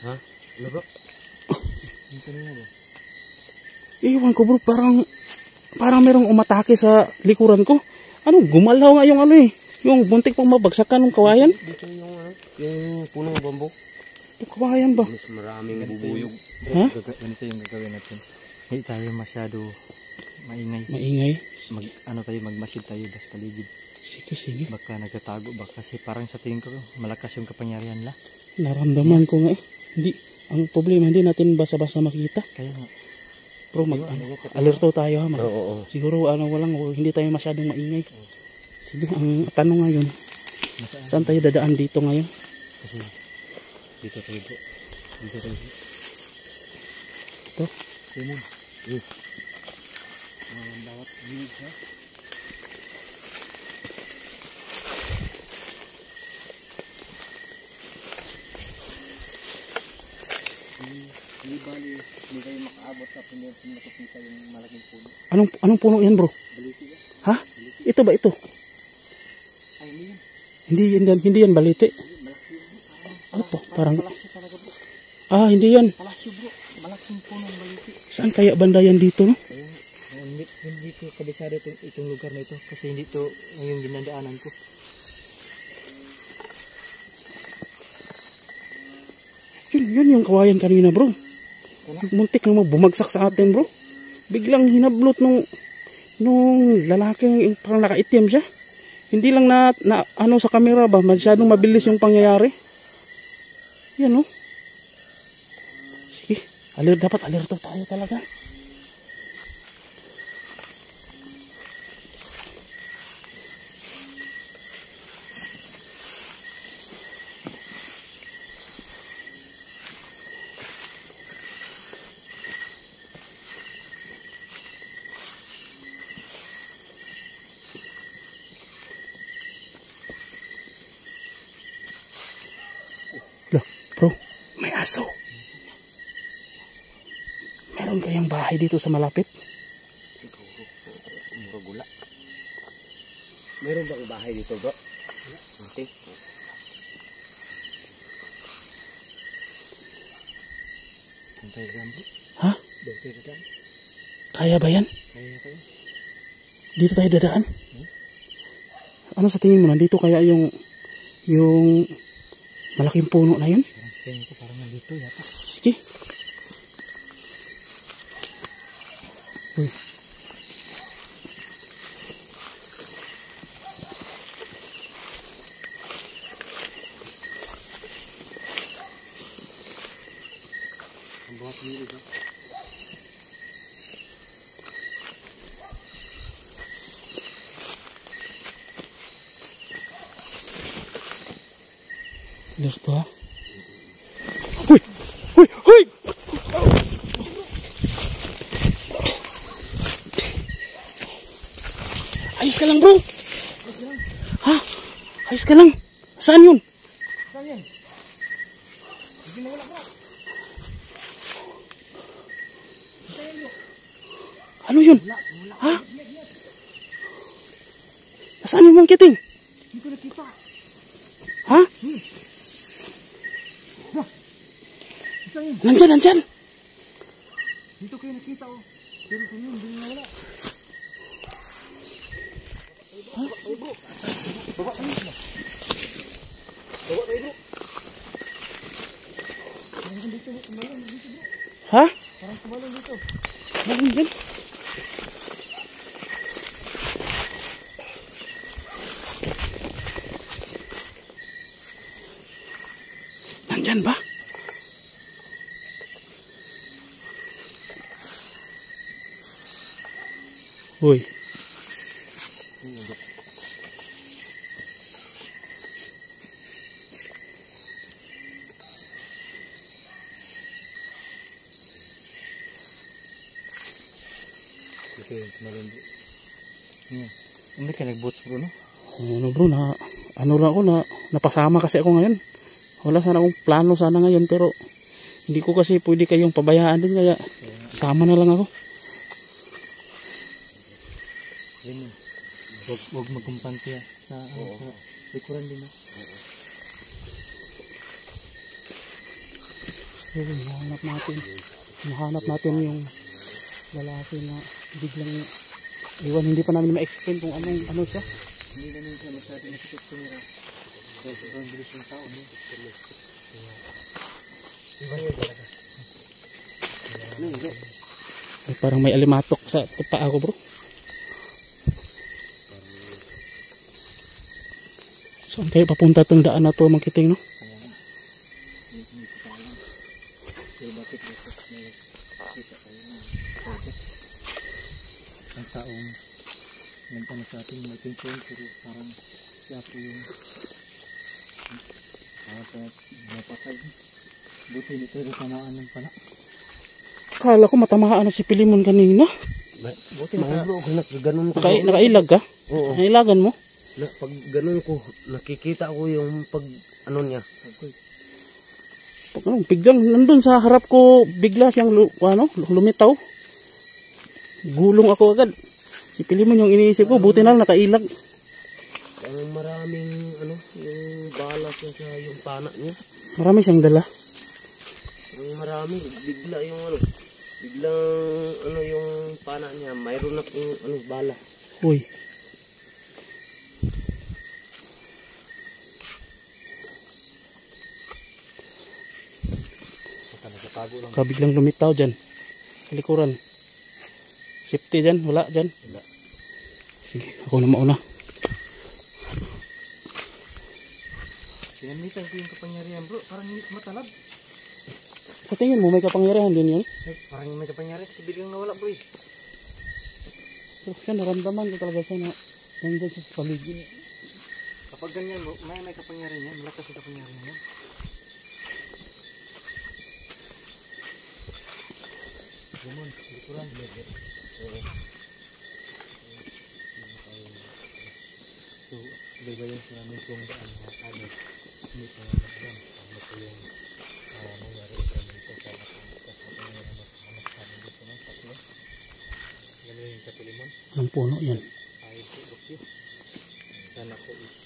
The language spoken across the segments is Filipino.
Ha? Ano bro? Yung kanina bro? Iwan ko bro, parang merong umatake sa likuran ko. Ano, gumalaw nga yung ano eh. Yung buntik pang mabagsakan ng kawayan. Dito yung punong bamboo. Yung kawayan ba? Mas maraming bubuyog. Ha? Ganito yung gagawin natin. Hindi tayo masyado maingay. Maingay? Magmasid tayo basta paligid. Sige. Baka nagtatago ba? Kasi parang sa tingin ko, malakas yung kapangyarihan nila. Naramdaman ko nga eh. Ang problema, hindi natin basta-basta makita. Kaya nga. Bro, alerto tayo ha. Oo. Siguro hindi tayo masyadong maingay. Sige, ang tanong ngayon, saan tayo dadaan dito ngayon? Kasi dito tayo bro. Ito? Yun. Bawat views ha. Hindi tayo makaabot sa pinakita yung malaking puno. Anong puno yan bro? Baliti ba? Ha? Ito ba ito? Ay, hindi yan. Hindi yan baliti. Ano to? Parang... Palasyo talaga bro. Ah, hindi yan. Palasyo bro. Malaking puno ng baliti. Saan kaya banda yan dito no? Hindi ko kabisado itong lugar na ito. Kasi hindi ito yung ginadaanan ko. Yun yung kawayan kanina bro. Muntik na bumagsak sa atin bro. Biglang hinablot nung lalaki, parang nakaitim siya. Hindi lang na ano sa camera ba, masyadong mabilis yung pangyayari. Yan no. Sige, dapat alerto tayo talaga. Bro, may aso. Meron kayang bahay dito sa malapit? Siguro. Muragula. Meron bang bahay dito bro? Okay. Hintay ka bro. Ha? Hintay ka. Kaya ba yan? Kaya tayo. Dito tayo dadaan? Ano sa tingin mo? Nandito kaya yung malaking puno na yun? Parang sa tingin ko parang nandito yata. Sige. Uy. Ang buhat nilo ba? Alerto ha? Uy! Ayos ka lang bro! Ha? Ayos ka lang? Saan yun? Saan yan? Hindi na wala bro. Ano yun? Ha? Nasaan yung Mang Kiting? Hindi ko nakita. Ha? Saan yan? Nandyan! Dito kayo nakita oh. Pero kung yun, hindi na wala. Ha? Baba tayo bro. Baba tayo bro. Parang dito bro. Kumalong dito bro. Ha? Parang kumalong dito. Meron dyan? Nandyan ba? Uy. Ito yung kumalong bro. Hindi ka nag-boats bro no? Ano bro, napasama kasi ako ngayon. Wala sana akong plano sana ngayon, pero hindi ko kasi pwede kayong pabayaan din, kaya sama na lang ako. Huwag magkumpante sa likuran din. Hinahanap natin yung lalaki na biglang iwan. Hindi pa namin ma-explain kung ano siya. Hindi namin siya masyado nakikita sa nila. Dahil sobrang bilis yung tao niya. Iba yun talaga. Ay, parang may alimatok sa paa ko, bro. Saan kayo papunta itong daan na ito, Mang Kiting, no? Pero bakit ito may kita kayo na bakit ang taong nagtano sa ating may pensyon pero parang siya po yung napatay. Buti nito yung tamaan ng pala. Akala ko matamaan na si Pilimon kanina. Buti Mga bro, ganun ko. Nakailag ka? Oo. Nailagan mo? Pag ganun ko, nakikita ko yung pag ano niya. Pag biglang nandun sa harap ko, bigla siyang lumitaw. Gulong ako agad. Si Pilimon yung iniisip ko, buti na lang nakailag. Ang maraming yung balas niya sa yung pana niya. Marami siyang dala. Ang marami, biglang yung pana niya, mayroon na yung bala. Uy. Biglang lumitaw dyan. Likuran. Safety dyan, wala dyan. Sige, ako na mauna. Sinamitan ko yung kapangyarihan bro, parang matalab. Patingin mo, may kapangyarihan din yun. Ay, parang may kapangyarihan kasi biglang nawala bro eh. So, siya, naramdaman ko talaga siya na nandun sa paligid. Kapag ganyan bro, may kapangyarihan yan, malakas yung kapangyarihan yan. Lemon, likuran, lever. So, baybayin sa namin kung daan na agad. Hindi pa naman alam ano po yung nangyari sa dito sa kapangyarihan na hanap sa amin dito ng tatlo. Ganun yung Kapilimon. Anong puno yan? Ay, Rukyo. Sana po is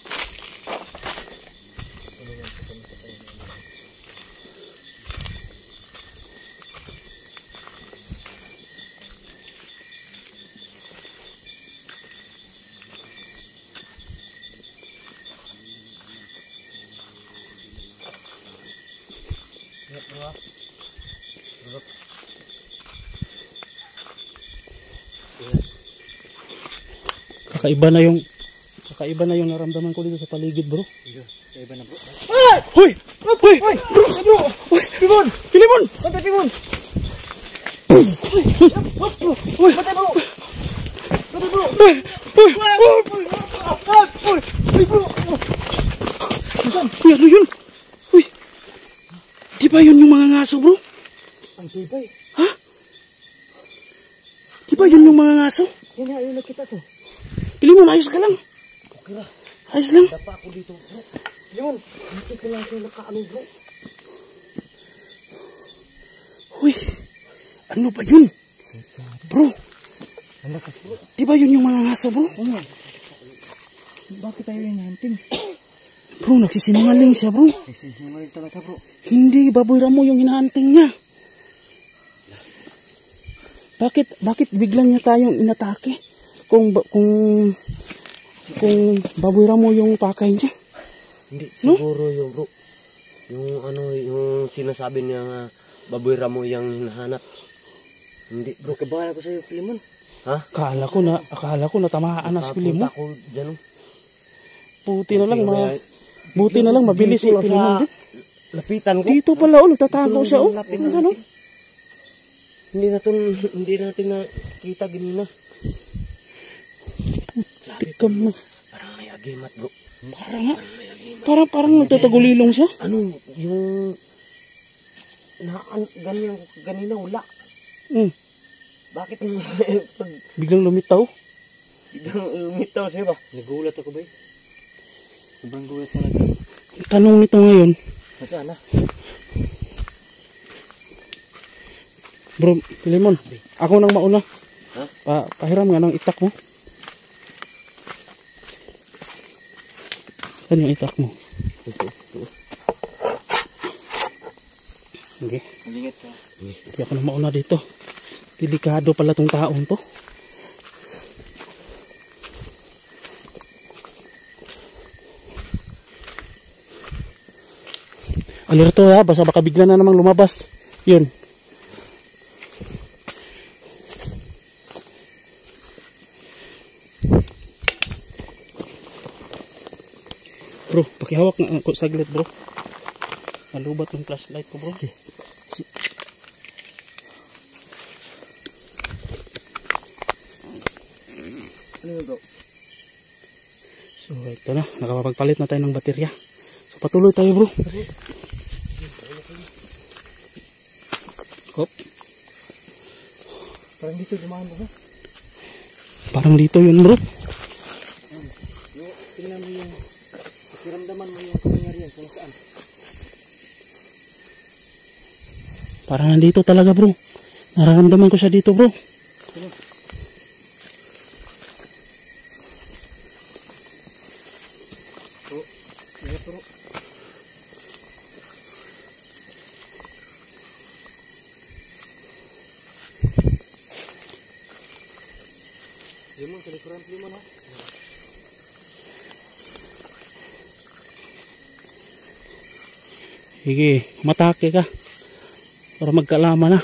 ano yan sa kami sa tayo na Kakaiba na yung naramdaman ko dito sa paligid, bro. Kaya iba na bro. Hoy! Hoy! Bro! Bro! Hoy! Pilimon! Pilimon! Patay Pilimon! Hoy! Patay bro! Patay bro! Hoy! Hoy! Hoy bro! Hoy, ano yun? Hoy! Di ba yun yung mga ngaso, bro? Ang tibay. Ha? Di ba yun yung mga ngaso? Yan nga yung nakita ko. Pilimon, ayos ka lang. Okay na. Ayos lang. Dapa ako dito bro. Pilimon! Dito ko lang siya nakaano bro. Uy, ano ba yun? Bro, Ang lakas bro. di ba yun yung mga ngaso, bro? Ano? Bakit tayo yung hunting? Bro, nagsisinungaling siya, bro. Nagsisinungaling talaga bro. Hindi, baboy ramo yung hinahunting niya. Bakit biglang niya tayong inatake? Kung baboy ramo yung pakay niya. Hindi, siguro yung bro. Yung sinasabi niya nga, baboy ramo yung hinahanap. Hindi bro. Kabahan ako sa'yo Pilimon. Ha? Akala ko natamaan na si Pilimon. Ako dyan. Buti na lang mabilis si Pilimon. Lapitan ko. Dito pala, tatago siya, oh. Ano? Hindi natin nakita ganina. Tikam na. Parang may agimat bro. Parang nagtatagulilong siya. Ano yung ganina wala. Bakit Biglang lumitaw. biglang umitaw siya ba? Nagulat ako ba eh. Sobrang gulat talaga. Tanong nito ngayon, Nasaan na? bro, Pilimon, ako nang mauna. Ha? Pahiram nga ng itak mo. Saan yung itak mo? Okay. Malingit ka. Hindi ako na mauna dito. Delikado pala tong taong to. Alerto ha, basta baka bigla na namang lumabas. Yun. Bro, pakihawak na ako saglit bro. Nalubat yung flashlight ko bro. Ano bro? So ito na, nakapagpalit na tayo ng baterya. So patuloy tayo bro. Hop. Parang dito dumaan mo ba? Parang dito yun bro. Tingnan mo yung kiramdaman mo yung kapangyarihan kung saan. Parang nandito talaga bro. Nararamdaman ko siya dito bro. Bro. Limon, sa likuran limon ha. Sige, matake ka. Para magkalaman na.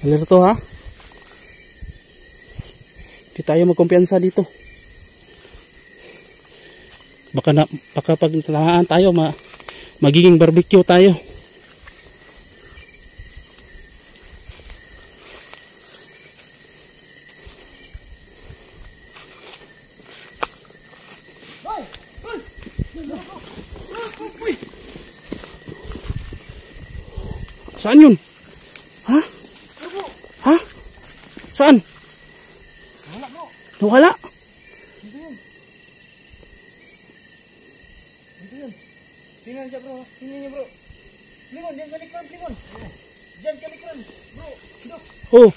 Alerto ha. Hindi tayo magkumpiyansa dito. Baka pag talaan tayo magiging barbecue tayo. Saan yun? Ha? Ha? Saan? Nawala? Tingnan dyan bro, tingnan niyo bro. Limon, dyan sa likuran, limon. Dyan sa likuran, bro. Dok. Oh.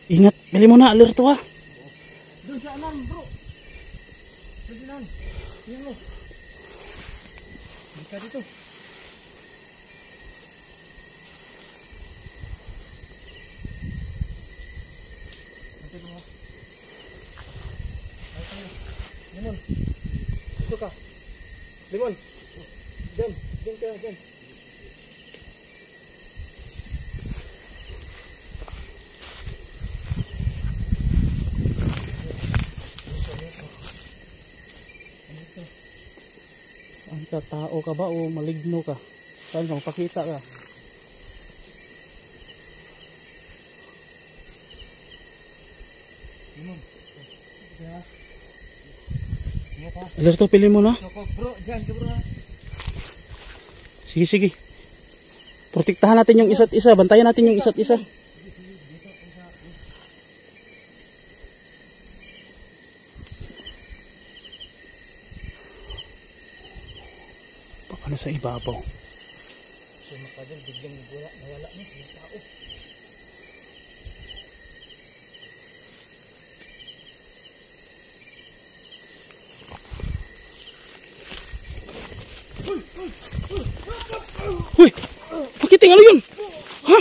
Ingat, bili mo na, alerto ha. Doon sa anan bro. Doon sa anan. Tingnan mo. Bika dito. Antay mo. Limon. Dito ka. Limon. Diyan. Diyan ka. Diyan. Saan ka? Tao ka ba o maligno ka? Saan ka? Pakita ka. Limon. Diyan. Alerto, pili mo na. Bro, diyan ka bro. Sige, sige. Protektahan natin yung isa't isa. Bantayan natin yung isa't isa. Baka na sa ibabaw. So makadal biglang nawala na yung tao. Uy! Pakiting, ano yun? Ha?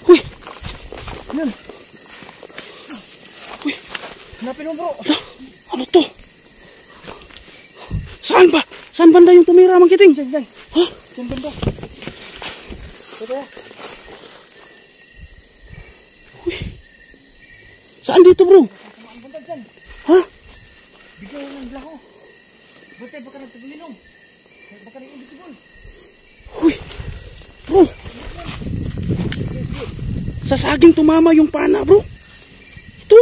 Uy! Yan. Uy! Hanapin mo bro. Ano to? Saan ba? Saan banda yung tumira, Mang Kiting? Diyan. Ha? Diyan banda. Ito. Uy! Saan dito bro? Ang banda dyan. Ha? Bigyan mo ng blaho. Bantay baka nagtaglinong. Baka rin invisible. Uy! Bro! Sa saging tumama yung pana bro. Ito.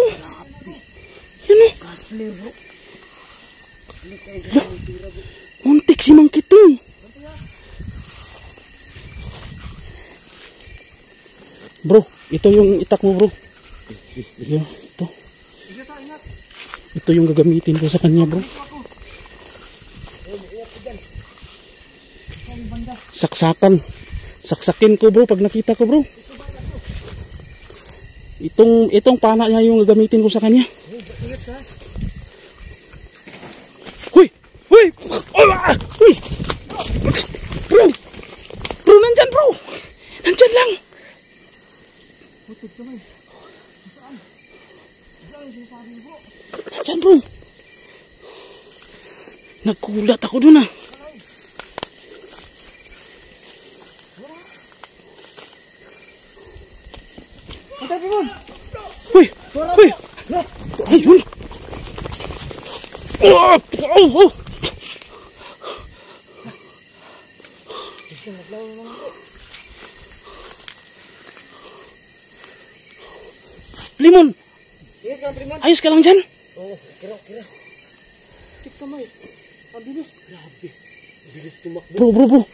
Yan o. Kasler bro. Muntik si Mang Kiting. Bro, ito yung itak mo bro. Yan, ito. Ito yung gagamitin ko sa kanya bro. saksakan. Saksakin ko bro pag nakita ko bro. Itong pana niya yung gagamitin ko sa kanya. Huy! Huy! Huy! Bro! Bro, nandyan bro! Nandyan lang! Nandyan bro! Nagkulat ako dun ah. Huy! Huy! Ayun! Oh! Oh! Oh! Limon! Ayos ka lang dyan? Oo, kira. Tik kamay. Ang bilis. Grabe. Bilis tumakbo.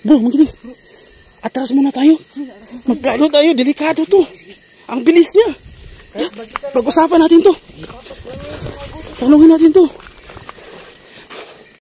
Bro, magiling. Atras muna tayo. Magplano tayo, delikado to. Ang bilis niya. Pag-usapan natin to. Tanungin natin to.